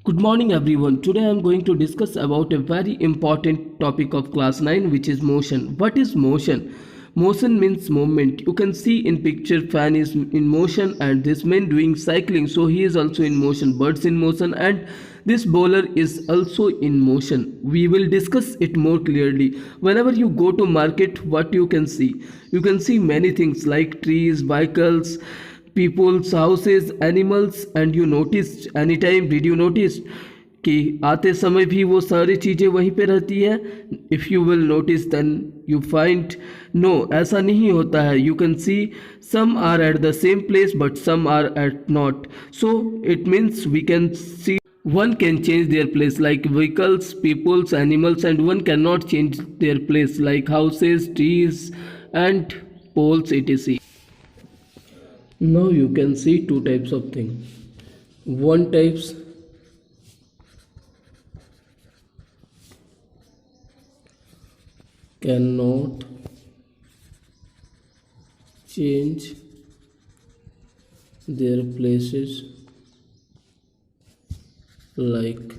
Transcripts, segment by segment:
Good morning everyone. Today I am going to discuss about a very important topic of class 9, which is motion. What is motion? Motion means movement. You can see in picture fan is in motion and this man doing cycling, so he is also in motion. Birds in motion and this bowler is also in motion. We will discuss it more clearly. Whenever you go to market, what you can see? You can see many things like trees, vehicles, people's houses, animals, and you noticed anytime, did you notice कि आते समय भी वो सारी चीज़ें वहीं पे रहती है? If you will notice then you find no, ऐसा नहीं होता है. You can see some are at the same place but some are at not. So it means we can see one can change their place like vehicles, peoples, animals, and one cannot change their place like houses, trees, and poles, etc. Now you can see two types of thing. One types cannot change their places like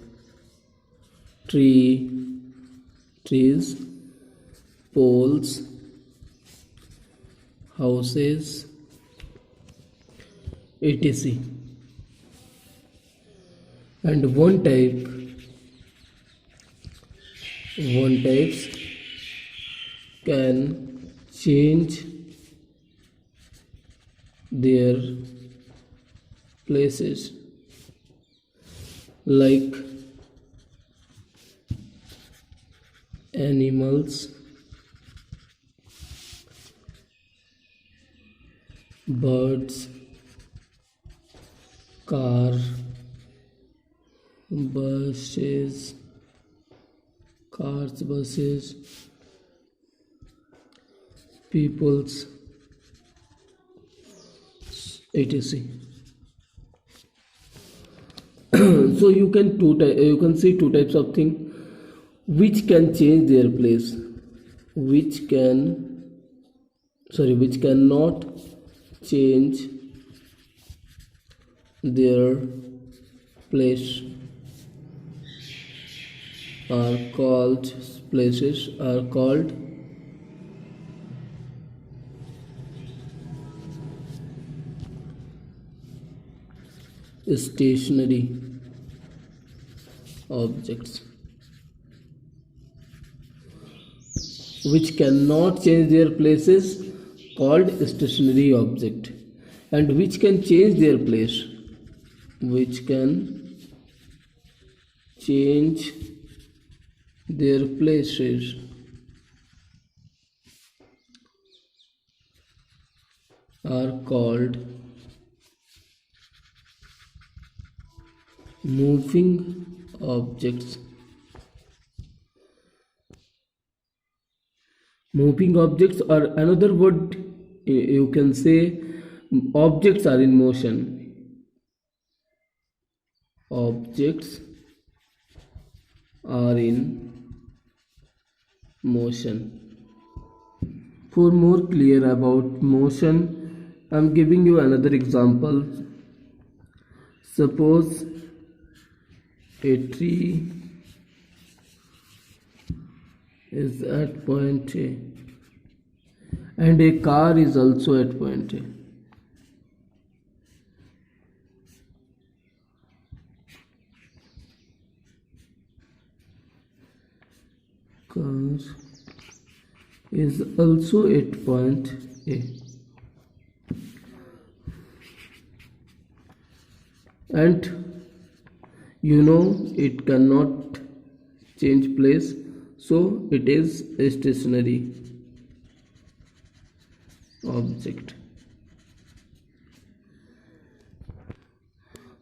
trees, poles, houses, etc. And one types can change their places like animals, birds, car, buses, peoples, etc. So you can see two types of thing which can change their place, which cannot change their place are called stationary objects. Which cannot change their places called stationary object, and which can change their place, which can change their places are called moving objects. Moving objects, or another word you can say objects are in motion. Objects are in motion. For more clear about motion, I am giving you another example. Suppose a tree is at point A and a car is also at point A. Car is also at point A, and you know it cannot change place, so it is a stationary object.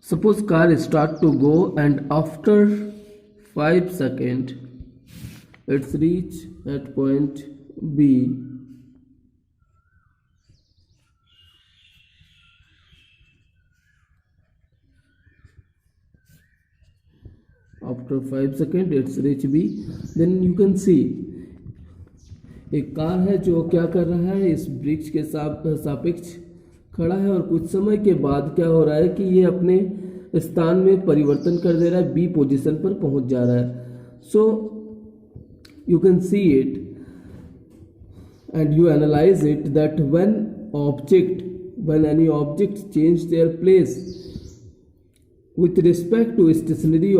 Suppose car start to go and after 5 seconds it's reach at point B. After 5 seconds it's reach B. Then you can see एक car है जो क्या कर रहा है, इस वृक्ष के सापेक्ष खड़ा है और कुछ समय के बाद क्या हो रहा है कि ये अपने स्थान में परिवर्तन कर दे रहा है, बी पोजीशन पर पहुंच जा रहा है. So you can see it and you analyze it that when any objects change their place with respect to stationary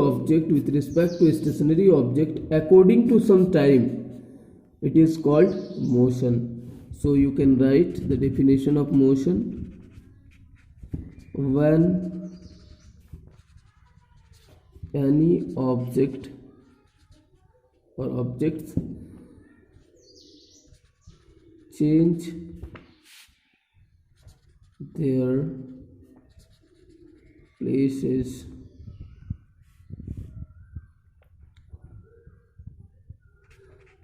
object according to some time, it is called motion. So you can write the definition of motion: when any object or objects change their places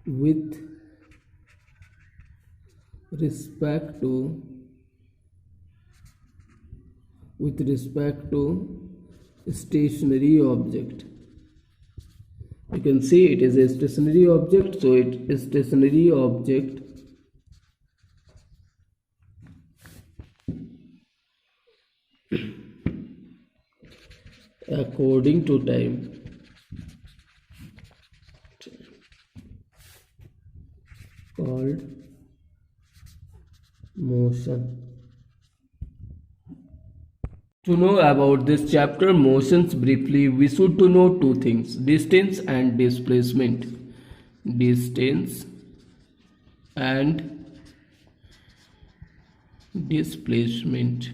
with respect to stationary object. You can see it is a stationary object, so it is stationary object according to time. Called motion. To know about this chapter motions briefly, we should to know two things: distance and displacement. Distance and displacement.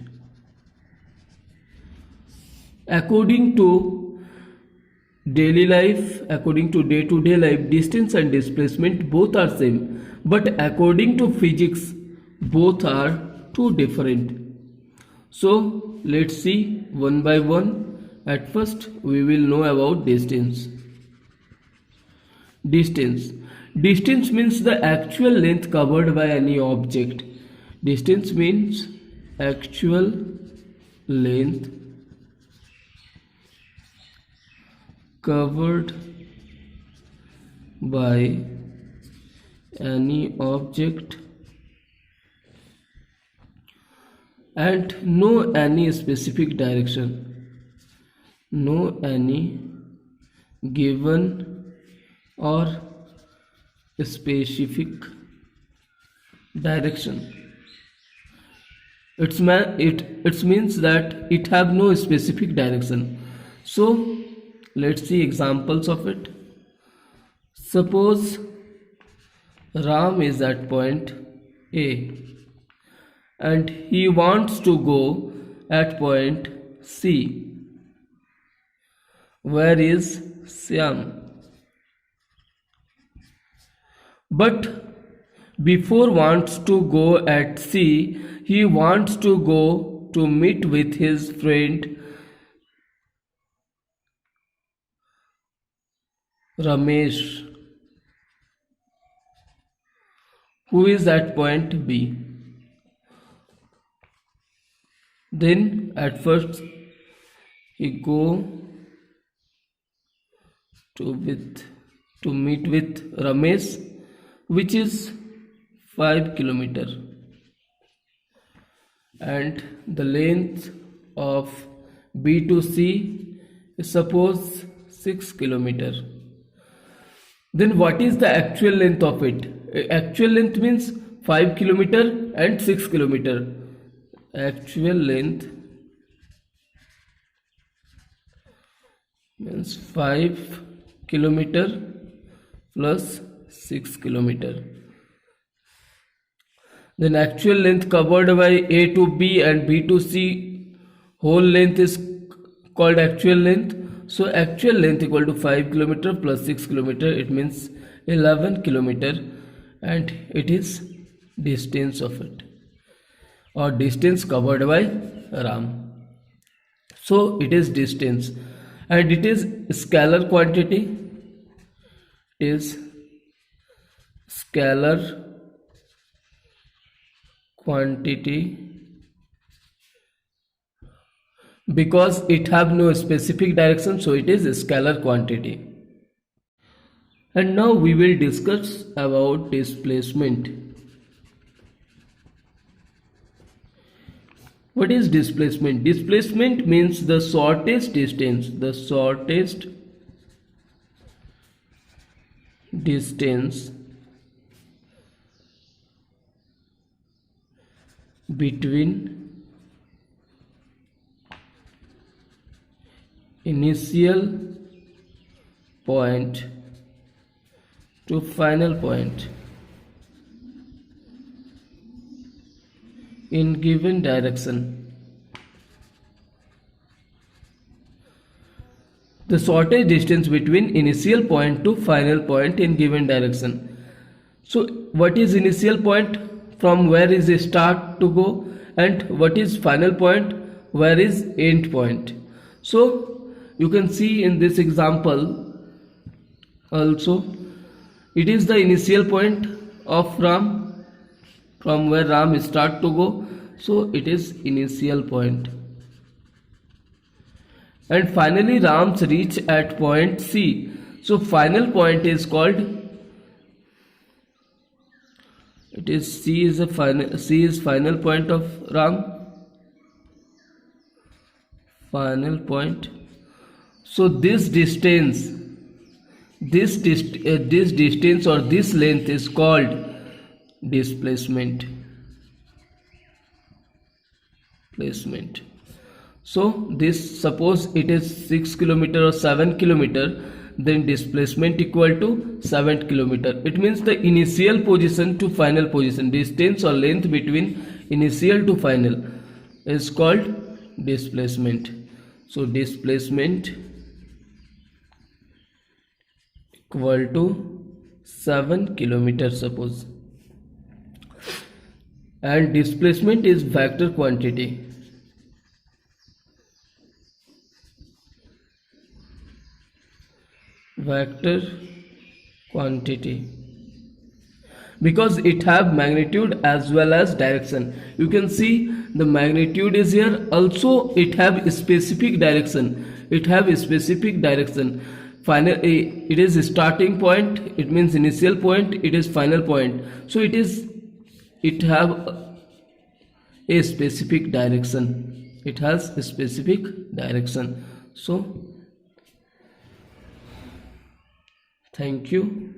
According to daily life, according to day-to-day life, distance and displacement both are same, but according to physics, both are two different. So let's see one by one. At first, we will know about distance. Distance means the actual length covered by any object. Distance means actual length covered by any object and no any specific direction, no any given or specific direction. It means that it have no specific direction. So let's see examples of it. Suppose Ram is at point A and he wants to go at point C. Where is Syam? But before wants to go at C, he wants to go to meet with his friend Ramesh, who is at point B. Then at first he go to meet with Ramesh, which is 5 kilometers, and the length of B to C is suppose 6 kilometers. Then what is the actual length of it? Actual length means 5 kilometers and 6 kilometers. Actual length means 5 kilometers plus 6 kilometers. Then actual length covered by A to B and B to C, whole length is called actual length. So actual length equal to 5 kilometers plus 6 kilometers, it means 11 kilometers, and it is distance of it, or distance covered by Ram. So it is distance, and it is scalar quantity. It is scalar quantity because it have no specific direction, so it is a scalar quantity. And now we will discuss about displacement. What is displacement? Displacement means the shortest distance. The shortest distance between initial point to final point in given direction. The shortest distance between initial point to final point in given direction. So what is initial point? From where is the start to go, and what is final point? Where is end point? So you can see in this example also, it is the initial point of Ram, from where Ram start to go, so it is initial point. And finally Ram's reach at point C. So final point is called, it is C is final point of Ram, final point. So this distance or this length is called displacement. So this, suppose it is 6 kilometer or 7 kilometer, then displacement equal to 7 kilometer. It means the initial position to final position, distance or length between initial to final is called displacement. So displacement equal to 7 kilometers suppose, and displacement is vector quantity. Vector quantity, because it have magnitude as well as direction. You can see the magnitude is here, also it have a specific direction. Final, it is starting point, it means initial point, it is final point, so it have a specific direction. It has a specific direction. So thank you.